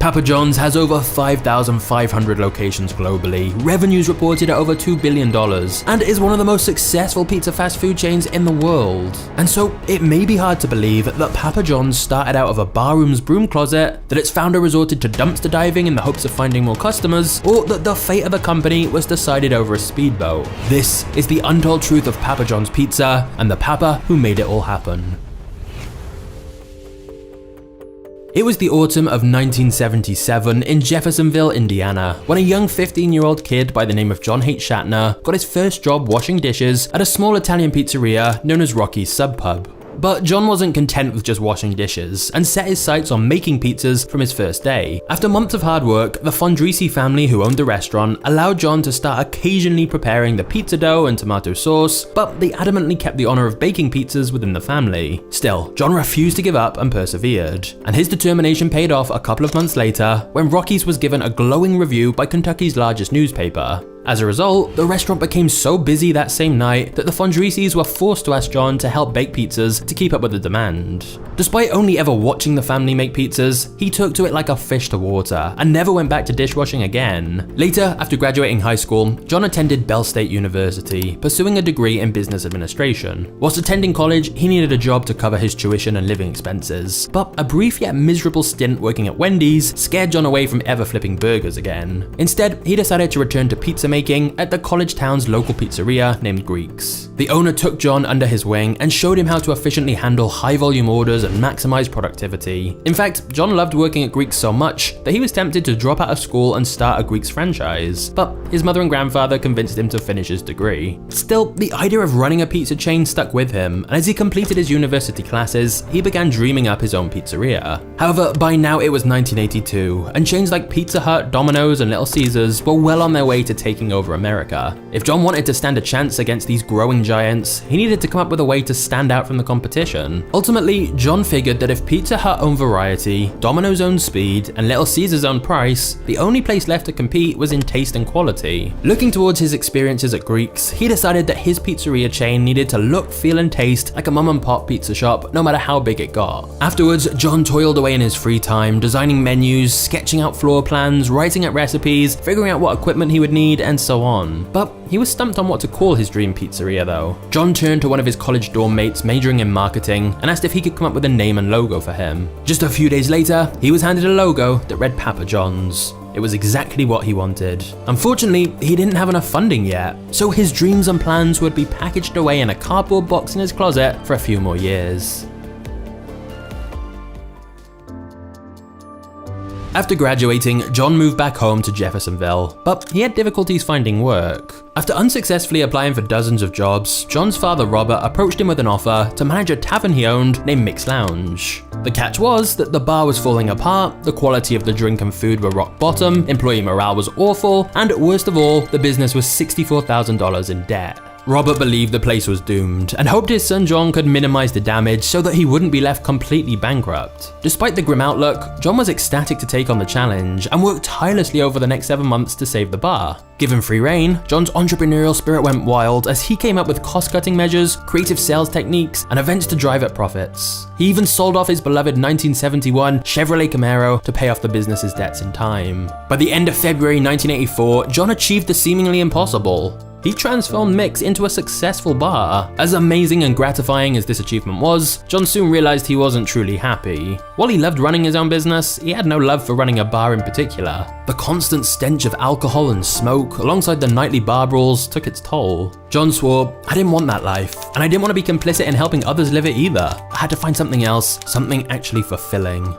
Papa John's has over 5,500 locations globally, revenues reported at over $2 billion, and is one of the most successful pizza fast food chains in the world. And so it may be hard to believe that Papa John's started out of a barroom's broom closet, that its founder resorted to dumpster diving in the hopes of finding more customers, or that the fate of the company was decided over a speedboat. This is the untold truth of Papa John's Pizza and the Papa who made it all happen. It was the autumn of 1977 in Jeffersonville, Indiana, when a young 15-year-old kid by the name of John Schnatter got his first job washing dishes at a small Italian pizzeria known as Rocky's Sub Pub. But John wasn't content with just washing dishes and set his sights on making pizzas from his first day. After months of hard work, the Fondrisi family who owned the restaurant allowed John to start occasionally preparing the pizza dough and tomato sauce, but they adamantly kept the honor of baking pizzas within the family. Still, John refused to give up and persevered, and his determination paid off a couple of months later when Rocky's was given a glowing review by Kentucky's largest newspaper. As a result, the restaurant became so busy that same night that the Fondrisis were forced to ask John to help bake pizzas to keep up with the demand. Despite only ever watching the family make pizzas, he took to it like a fish to water and never went back to dishwashing again. Later, after graduating high school, John attended Bell State University, pursuing a degree in business administration. Whilst attending college, he needed a job to cover his tuition and living expenses, but a brief yet miserable stint working at Wendy's scared John away from ever flipping burgers again. Instead, he decided to return to pizza making at the college town's local pizzeria named Greek's. The owner took John under his wing and showed him how to efficiently handle high volume orders and maximize productivity. In fact, John loved working at Greek's so much that he was tempted to drop out of school and start a Greek's franchise, but his mother and grandfather convinced him to finish his degree. Still, the idea of running a pizza chain stuck with him, and as he completed his university classes, he began dreaming up his own pizzeria. However, by now it was 1982, and chains like Pizza Hut, Domino's, and Little Caesars were well on their way to taking over America. If John wanted to stand a chance against these growing giants, he needed to come up with a way to stand out from the competition. Ultimately, John figured that if Pizza Hut owned variety, Domino's owned speed, and Little Caesars owned price, the only place left to compete was in taste and quality. Looking towards his experiences at Greek's, he decided that his pizzeria chain needed to look, feel, and taste like a mom and pop pizza shop, no matter how big it got. Afterwards, John toiled away in his free time, designing menus, sketching out floor plans, writing out recipes, figuring out what equipment he would need, and so on. But he was stumped on what to call his dream pizzeria though. John turned to one of his college dorm mates majoring in marketing and asked if he could come up with a name and logo for him. Just a few days later, he was handed a logo that read Papa John's. It was exactly what he wanted. Unfortunately, he didn't have enough funding yet, so his dreams and plans would be packaged away in a cardboard box in his closet for a few more years. After graduating, John moved back home to Jeffersonville, but he had difficulties finding work. After unsuccessfully applying for dozens of jobs, John's father Robert approached him with an offer to manage a tavern he owned named Mick's Lounge. The catch was that the bar was falling apart, the quality of the drink and food were rock bottom, employee morale was awful, and worst of all, the business was $64,000 in debt. Robert believed the place was doomed and hoped his son John could minimize the damage so that he wouldn't be left completely bankrupt. Despite the grim outlook, John was ecstatic to take on the challenge and worked tirelessly over the next 7 months to save the bar. Given free rein, John's entrepreneurial spirit went wild as he came up with cost-cutting measures, creative sales techniques, and events to drive up profits. He even sold off his beloved 1971 Chevrolet Camaro to pay off the business's debts in time. By the end of February 1984, John achieved the seemingly impossible. He transformed Mick's into a successful bar. As amazing and gratifying as this achievement was, John soon realized he wasn't truly happy. While he loved running his own business, he had no love for running a bar in particular. The constant stench of alcohol and smoke, alongside the nightly bar brawls, took its toll. John swore, "I didn't want that life, and I didn't want to be complicit in helping others live it either. I had to find something else, something actually fulfilling."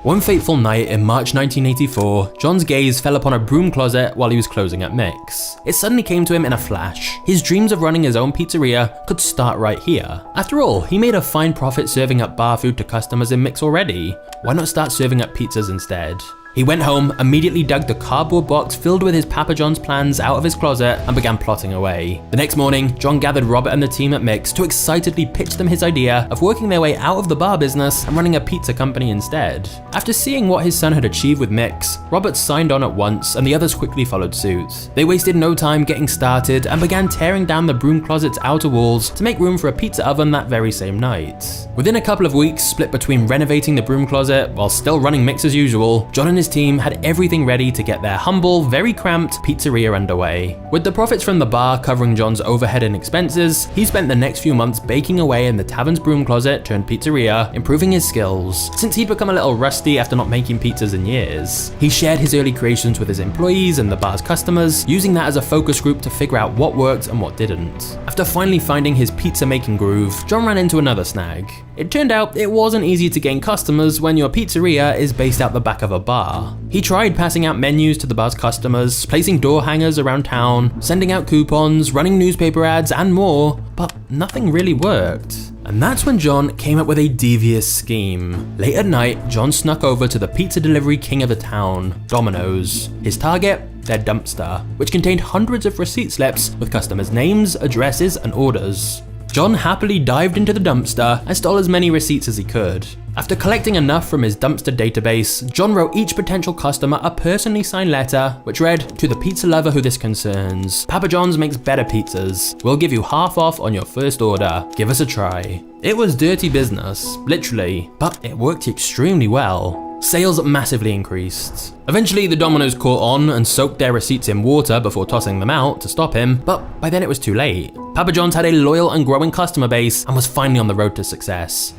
One fateful night in March 1984, John's gaze fell upon a broom closet while he was closing at Mick's. It suddenly came to him in a flash. His dreams of running his own pizzeria could start right here. After all, he made a fine profit serving up bar food to customers in Mick's already. Why not start serving up pizzas instead? He went home, immediately dug the cardboard box filled with his Papa John's plans out of his closet and began plotting away. The next morning, John gathered Robert and the team at Mick's to excitedly pitch them his idea of working their way out of the bar business and running a pizza company instead. After seeing what his son had achieved with Mick's, Robert signed on at once and the others quickly followed suit. They wasted no time getting started and began tearing down the broom closet's outer walls to make room for a pizza oven that very same night. Within a couple of weeks, split between renovating the broom closet while still running Mick's as usual, John and his team had everything ready to get their humble, very cramped pizzeria underway. With the profits from the bar covering John's overhead and expenses, he spent the next few months baking away in the tavern's broom closet turned pizzeria, improving his skills, since he'd become a little rusty after not making pizzas in years. He shared his early creations with his employees and the bar's customers, using that as a focus group to figure out what worked and what didn't. After finally finding his pizza making groove, John ran into another snag. It turned out it wasn't easy to gain customers when your pizzeria is based out the back of a bar. He tried passing out menus to the bar's customers, placing door hangers around town, sending out coupons, running newspaper ads, and more, but nothing really worked. And that's when John came up with a devious scheme. Late at night, John snuck over to the pizza delivery king of the town, Domino's. His target? Their dumpster, which contained hundreds of receipt slips with customers' names, addresses, and orders. John happily dived into the dumpster and stole as many receipts as he could. After collecting enough from his dumpster database, John wrote each potential customer a personally signed letter, which read, "To the pizza lover who this concerns, Papa John's makes better pizzas. We'll give you half off on your first order. Give us a try." It was dirty business, literally, but it worked extremely well. Sales massively increased. Eventually, the Domino's caught on and soaked their receipts in water before tossing them out to stop him, but by then it was too late. Papa John's had a loyal and growing customer base and was finally on the road to success.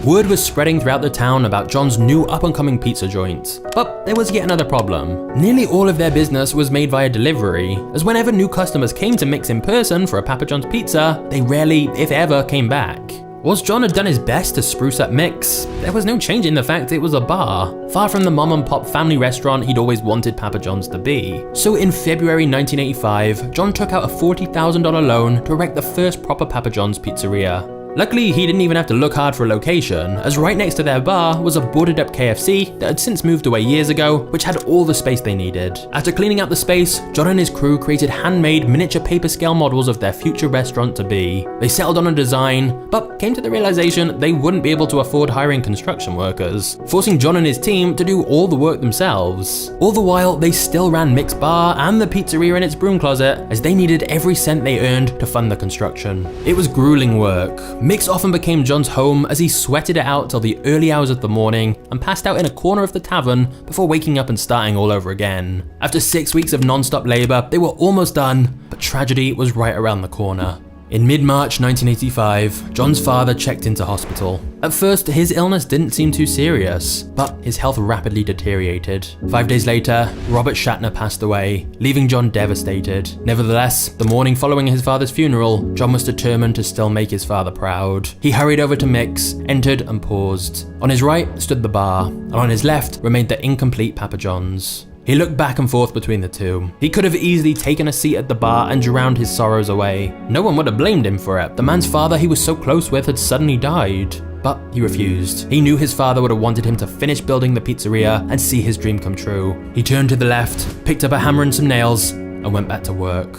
Word was spreading throughout the town about John's new up-and-coming pizza joint. But there was yet another problem. Nearly all of their business was made via delivery, as whenever new customers came to Mick's in person for a Papa John's pizza, they rarely, if ever, came back. Whilst John had done his best to spruce up Mick's, there was no change in the fact it was a bar, far from the mom-and-pop family restaurant he'd always wanted Papa John's to be. So in February 1985, John took out a $40,000 loan to erect the first proper Papa John's pizzeria. Luckily, he didn't even have to look hard for a location, as right next to their bar was a boarded up KFC that had since moved away years ago, which had all the space they needed. After cleaning out the space, John and his crew created handmade miniature paper scale models of their future restaurant to be. They settled on a design, but came to the realization they wouldn't be able to afford hiring construction workers, forcing John and his team to do all the work themselves. All the while, they still ran Mick's bar and the pizzeria in its broom closet, as they needed every cent they earned to fund the construction. It was grueling work. Mick's often became John's home as he sweated it out till the early hours of the morning and passed out in a corner of the tavern before waking up and starting all over again. After 6 weeks of non-stop labor, they were almost done, but tragedy was right around the corner. In mid-March 1985, John's father checked into hospital. At first, his illness didn't seem too serious, but his health rapidly deteriorated. 5 days later, Robert Schnatter passed away, leaving John devastated. Nevertheless, the morning following his father's funeral, John was determined to still make his father proud. He hurried over to Mick's, entered and paused. On his right stood the bar, and on his left remained the incomplete Papa John's. He looked back and forth between the two. He could have easily taken a seat at the bar and drowned his sorrows away. No one would have blamed him for it. The man's father he was so close with had suddenly died. But he refused. He knew his father would have wanted him to finish building the pizzeria and see his dream come true. He turned to the left, picked up a hammer and some nails, and went back to work.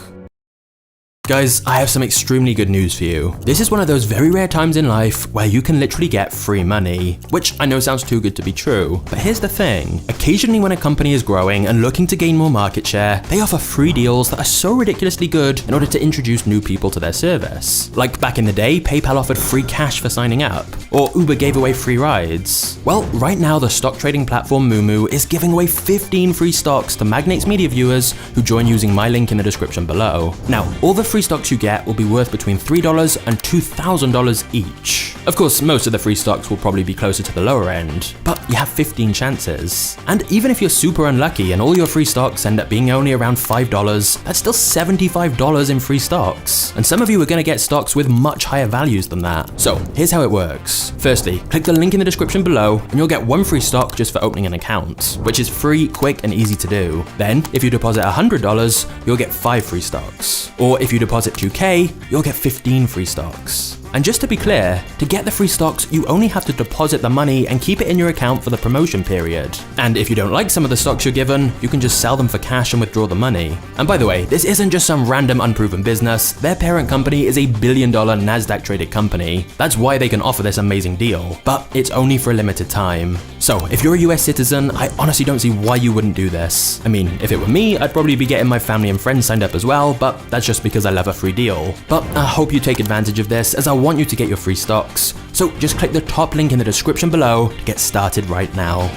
Guys, I have some extremely good news for you. This is one of those very rare times in life where you can literally get free money, which I know sounds too good to be true, but here's the thing. Occasionally when a company is growing and looking to gain more market share, they offer free deals that are so ridiculously good in order to introduce new people to their service. Like back in the day, PayPal offered free cash for signing up, or Uber gave away free rides. Well, right now the stock trading platform Moomoo is giving away 15 free stocks to MagnatesMedia viewers who join using my link in the description below. Now, all the free stocks you get will be worth between $3 and $2,000 each. Of course, most of the free stocks will probably be closer to the lower end, but you have 15 chances. And even if you're super unlucky and all your free stocks end up being only around $5, that's still $75 in free stocks. And some of you are going to get stocks with much higher values than that. So here's how it works. Firstly, click the link in the description below and you'll get one free stock just for opening an account, which is free, quick, and easy to do. Then, if you deposit $100, you'll get 5 free stocks. Or if you deposit $2K, you'll get 15 free stocks. And just to be clear, to get the free stocks, you only have to deposit the money and keep it in your account for the promotion period. And if you don't like some of the stocks you're given, you can just sell them for cash and withdraw the money. And by the way, this isn't just some random unproven business. Their parent company is a $1 billion Nasdaq traded company. That's why they can offer this amazing deal, but it's only for a limited time. So if you're a US citizen, I honestly don't see why you wouldn't do this. I mean, if it were me, I'd probably be getting my family and friends signed up as well, but that's just because I love a free deal. But I hope you take advantage of this, as I want you to get your free stocks. So just click the top link in the description below to get started right now.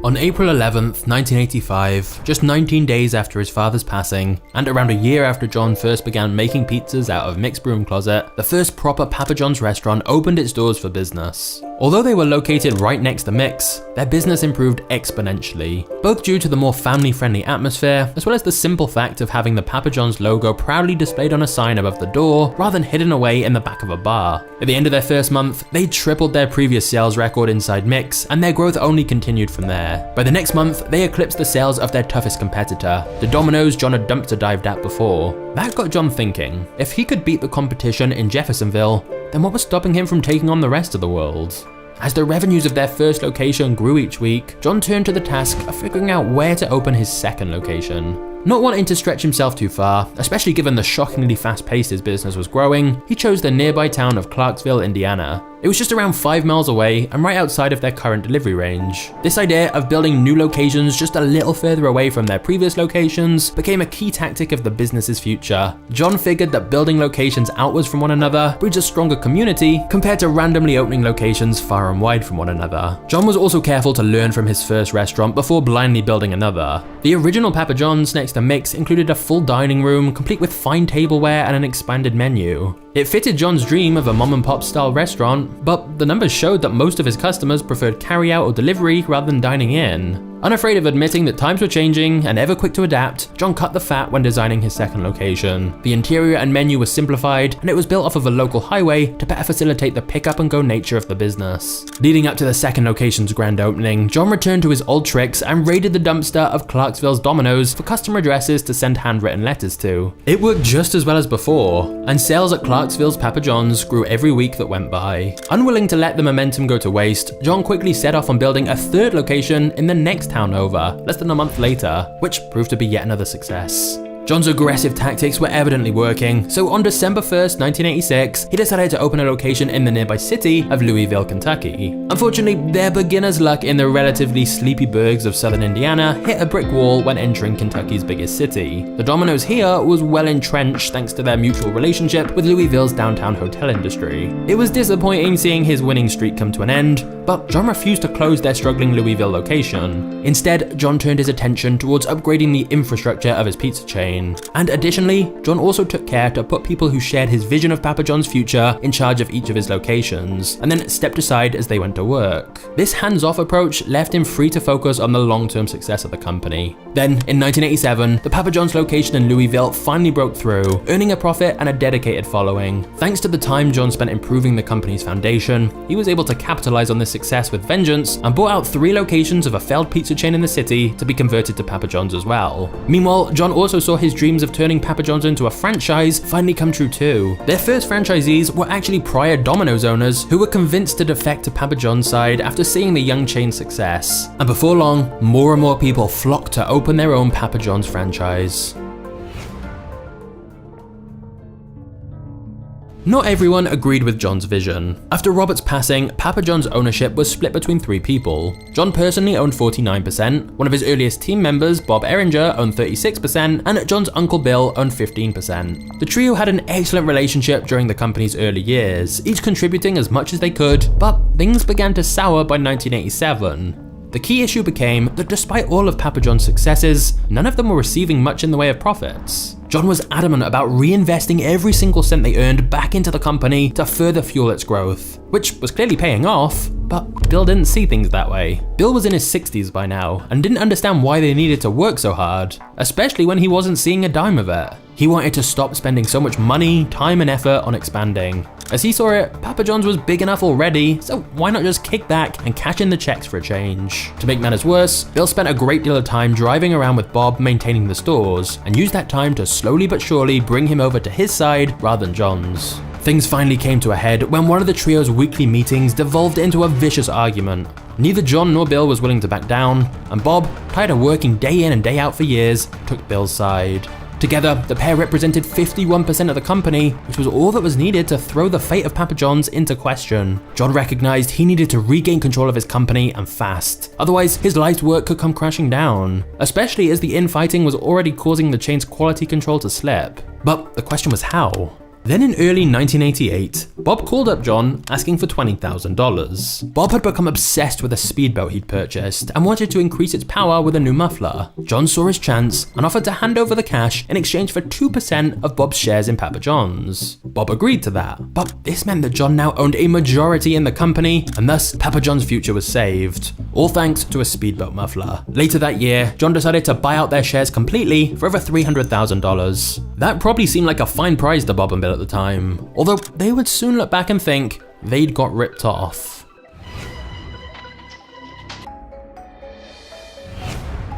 On April 11th, 1985, just 19 days after his father's passing, and around a year after John first began making pizzas out of Mick's broom closet, the first proper Papa John's restaurant opened its doors for business. Although they were located right next to Mick's, their business improved exponentially, both due to the more family-friendly atmosphere, as well as the simple fact of having the Papa John's logo proudly displayed on a sign above the door, rather than hidden away in the back of a bar. At the end of their first month, they tripled their previous sales record inside Mick's, and their growth only continued from there. By the next month, they eclipsed the sales of their toughest competitor, the Domino's John had dumpster dived at before. That got John thinking, if he could beat the competition in Jeffersonville, then what was stopping him from taking on the rest of the world? As the revenues of their first location grew each week, John turned to the task of figuring out where to open his second location. Not wanting to stretch himself too far, especially given the shockingly fast pace his business was growing, he chose the nearby town of Clarksville, Indiana. It was just around 5 miles away and right outside of their current delivery range. This idea of building new locations just a little further away from their previous locations became a key tactic of the business's future. John figured that building locations outwards from one another breeds a stronger community compared to randomly opening locations far and wide from one another. John was also careful to learn from his first restaurant before blindly building another. The original Papa John's next to Mick's included a full dining room complete with fine tableware and an expanded menu. It fitted John's dream of a mom and pop style restaurant, but the numbers showed that most of his customers preferred carry-out or delivery rather than dining in. Unafraid of admitting that times were changing and ever quick to adapt, John cut the fat when designing his second location. The interior and menu was simplified, and it was built off of a local highway to better facilitate the pick-up-and-go nature of the business. Leading up to the second location's grand opening, John returned to his old tricks and raided the dumpster of Clarksville's Domino's for customer addresses to send handwritten letters to. It worked just as well as before, and sales at Clarksville's Papa John's grew every week that went by. Unwilling to let the momentum go to waste, John quickly set off on building a third location in the next town over, less than a month later, which proved to be yet another success. John's aggressive tactics were evidently working, so on December 1st, 1986, he decided to open a location in the nearby city of Louisville, Kentucky. Unfortunately, their beginner's luck in the relatively sleepy burgs of southern Indiana hit a brick wall when entering Kentucky's biggest city. The Domino's here was well entrenched thanks to their mutual relationship with Louisville's downtown hotel industry. It was disappointing seeing his winning streak come to an end, but John refused to close their struggling Louisville location. Instead, John turned his attention towards upgrading the infrastructure of his pizza chain. And additionally, John also took care to put people who shared his vision of Papa John's future in charge of each of his locations, and then stepped aside as they went to work. This hands-off approach left him free to focus on the long-term success of the company. Then, in 1987, the Papa John's location in Louisville finally broke through, earning a profit and a dedicated following. Thanks to the time John spent improving the company's foundation, he was able to capitalize on this success with vengeance and bought out 3 locations of a failed pizza chain in the city to be converted to Papa John's as well. Meanwhile, John also saw his dreams of turning Papa John's into a franchise finally come true too. Their first franchisees were actually prior Domino's owners who were convinced to defect to Papa John's side after seeing the young chain's success. And before long, more and more people flocked to open their own Papa John's franchise. Not everyone agreed with John's vision. After Robert's passing, Papa John's ownership was split between 3 people. John personally owned 49%, one of his earliest team members, Bob Ehringer, owned 36%, and John's uncle Bill owned 15%. The trio had an excellent relationship during the company's early years, each contributing as much as they could, but things began to sour by 1987. The key issue became that despite all of Papa John's successes, none of them were receiving much in the way of profits. John was adamant about reinvesting every single cent they earned back into the company to further fuel its growth, which was clearly paying off, But Bill didn't see things that way. Bill was in his 60s by now and didn't understand why they needed to work so hard, especially when he wasn't seeing a dime of it. He wanted to stop spending so much money, time and effort on expanding. As he saw it, Papa John's was big enough already, so why not just kick back and cash in the checks for a change? To make matters worse, Bill spent a great deal of time driving around with Bob maintaining the stores, and used that time to slowly but surely bring him over to his side rather than John's. Things finally came to a head when one of the trio's weekly meetings devolved into a vicious argument. Neither John nor Bill was willing to back down, and Bob, tired of working day in and day out for years, took Bill's side. Together, the pair represented 51% of the company, which was all that was needed to throw the fate of Papa John's into question. John recognized he needed to regain control of his company and fast. Otherwise, his life's work could come crashing down, especially as the infighting was already causing the chain's quality control to slip. But the question was how? Then in early 1988, Bob called up John asking for $20,000. Bob had become obsessed with a speedboat he'd purchased and wanted to increase its power with a new muffler. John saw his chance and offered to hand over the cash in exchange for 2% of Bob's shares in Papa John's. Bob agreed to that, but this meant that John now owned a majority in the company, and thus Papa John's future was saved, all thanks to a speedboat muffler. Later that year, John decided to buy out their shares completely for over $300,000. That probably seemed like a fine price to Bob and Bill at the time, although they would soon look back and think they'd got ripped off.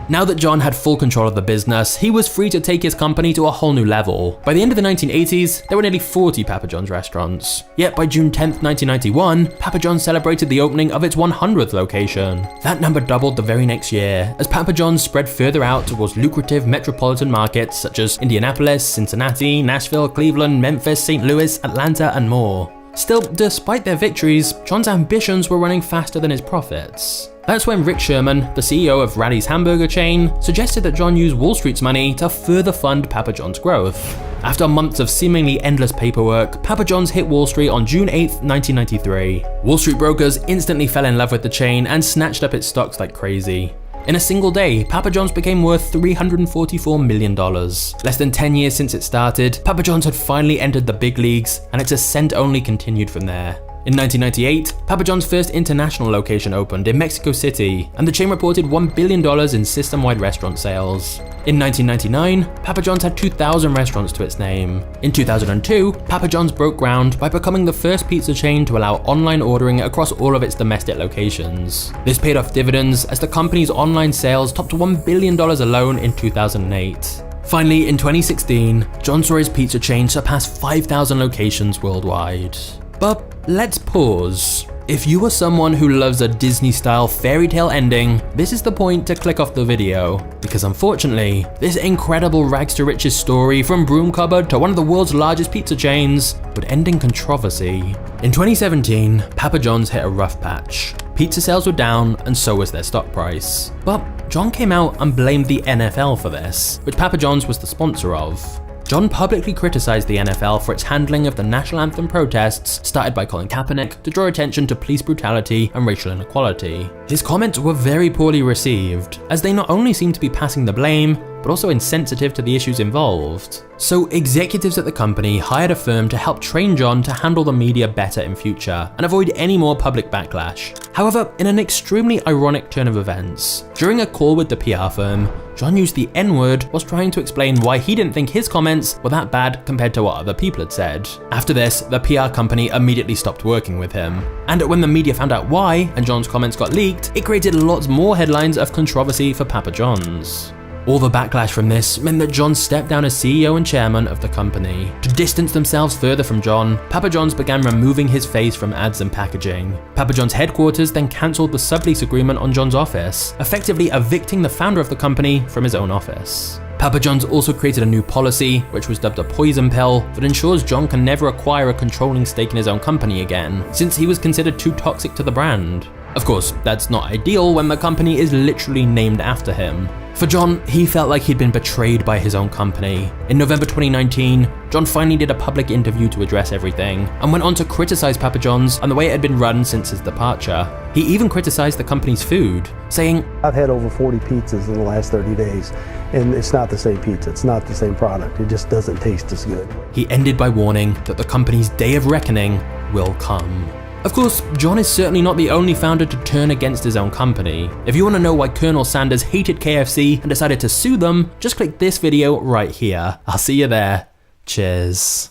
Now that John had full control of the business, he was free to take his company to a whole new level. By the end of the 1980s, there were nearly 40 Papa John's restaurants. Yet by June 10th, 1991, Papa John's celebrated the opening of its 100th location. That number doubled the very next year, as Papa John's spread further out towards lucrative metropolitan markets such as Indianapolis, Cincinnati, Nashville, Cleveland, Memphis, St. Louis, Atlanta, and more. Still, despite their victories, John's ambitions were running faster than his profits. That's when Rick Sherman, the CEO of Rally's hamburger chain, suggested that John use Wall Street's money to further fund Papa John's growth. After months of seemingly endless paperwork, Papa John's hit Wall Street on June 8, 1993. Wall Street brokers instantly fell in love with the chain and snatched up its stocks like crazy. In a single day, Papa John's became worth $344 million. Less than 10 years since it started, Papa John's had finally entered the big leagues, and its ascent only continued from there. In 1998, Papa John's first international location opened in Mexico City, and the chain reported $1 billion in system-wide restaurant sales. In 1999, Papa John's had 2,000 restaurants to its name. In 2002, Papa John's broke ground by becoming the first pizza chain to allow online ordering across all of its domestic locations. This paid off dividends as the company's online sales topped $1 billion alone in 2008. Finally, in 2016, John saw his pizza chain surpass 5,000 locations worldwide. But let's pause. If you are someone who loves a Disney-style fairy tale ending, this is the point to click off the video, because unfortunately, this incredible rags to riches story from broom cupboard to one of the world's largest pizza chains would end in controversy. In 2017, Papa John's hit a rough patch. Pizza sales were down, and so was their stock price. But John came out and blamed the NFL for this, which Papa John's was the sponsor of. John publicly criticized the NFL for its handling of the national anthem protests started by Colin Kaepernick to draw attention to police brutality and racial inequality. His comments were very poorly received, as they not only seemed to be passing the blame, but also insensitive to the issues involved. So executives at the company hired a firm to help train John to handle the media better in future and avoid any more public backlash. However, in an extremely ironic turn of events, during a call with the PR firm, John used the N-word whilst trying to explain why he didn't think his comments were that bad compared to what other people had said. After this, the PR company immediately stopped working with him. And when the media found out why and John's comments got leaked, it created lots more headlines of controversy for Papa John's. All the backlash from this meant that John stepped down as CEO and chairman of the company. To distance themselves further from John, Papa John's began removing his face from ads and packaging. Papa John's headquarters then cancelled the sublease agreement on John's office, effectively evicting the founder of the company from his own office. Papa John's also created a new policy, which was dubbed a poison pill, that ensures John can never acquire a controlling stake in his own company again, since he was considered too toxic to the brand. Of course, that's not ideal when the company is literally named after him. For John, he felt like he'd been betrayed by his own company. In November 2019, John finally did a public interview to address everything, and went on to criticize Papa John's and the way it had been run since his departure. He even criticized the company's food, saying, "I've had over 40 pizzas in the last 30 days, and it's not the same pizza, it's not the same product, it just doesn't taste as good." He ended by warning that the company's day of reckoning will come. Of course, John is certainly not the only founder to turn against his own company. If you want to know why Colonel Sanders hated KFC and decided to sue them, just click this video right here. I'll see you there. Cheers.